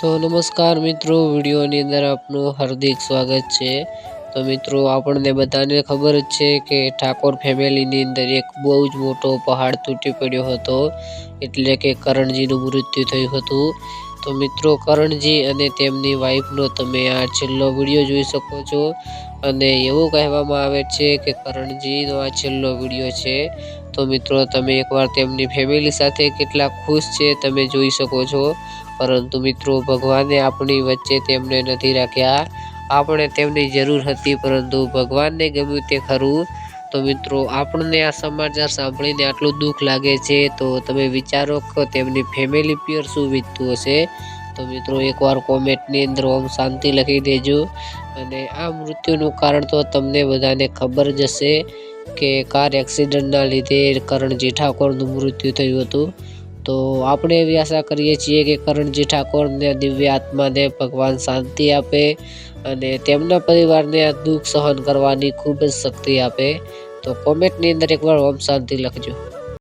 તો નમસ્કાર મિત્રો, વિડીયોની અંદર આપનું હાર્દિક સ્વાગત છે। તો મિત્રો, આપણને બધાને ખબર જ છે કે ઠાકોર ફેમિલીની અંદર એક બહુ જ મોટો પહાડ તૂટી પડ્યો હતો, એટલે કે કરણજીનું મૃત્યુ થયું હતું। તો મિત્રો, કરણજી અને તેમની વાઈફનો તમે આ છેલ્લો વિડીયો જોઈ શકો છો, અને એવું કહેવામાં આવે છે કે કરણજીનો આ છેલ્લો વિડીયો છે। તો મિત્રો, તમે એકવાર તેમની ફેમિલી સાથે કેટલા ખુશ છે તમે જોઈ શકો છો, પરંતુ મિત્રો, ભગવાને આપણી વચ્ચે તેમને નથી રાખ્યા। આપણે તેમની જરૂર હતી, પરંતુ ભગવાનને ગમ્યું તે ખરું। તો મિત્રો, આપણને આ સમાચાર સાંભળીને આટલું દુઃખ લાગે છે, તો તમે વિચારો કે તેમની ફેમિલી પર શું વીતતું હશે। તો મિત્રો, એકવાર કોમેન્ટની અંદર ઓમ શાંતિ લખી દેજો। અને આ મૃત્યુનું કારણ તો તમને બધાને ખબર જ હશે કે કાર એક્સિડન્ટના લીધે કરણજી ઠાકોરનું મૃત્યુ થયું હતું। તો આપણે એવી આશા કરીએ છીએ કે કરણજી ઠાકોરને દિવ્ય આત્માને ભગવાન શાંતિ આપે, અને તેમના પરિવારને આ દુઃખ સહન કરવાની ખૂબ જ શક્તિ આપે। તો કોમેન્ટની અંદર એકવાર ઓમ શાંતિ લખજો।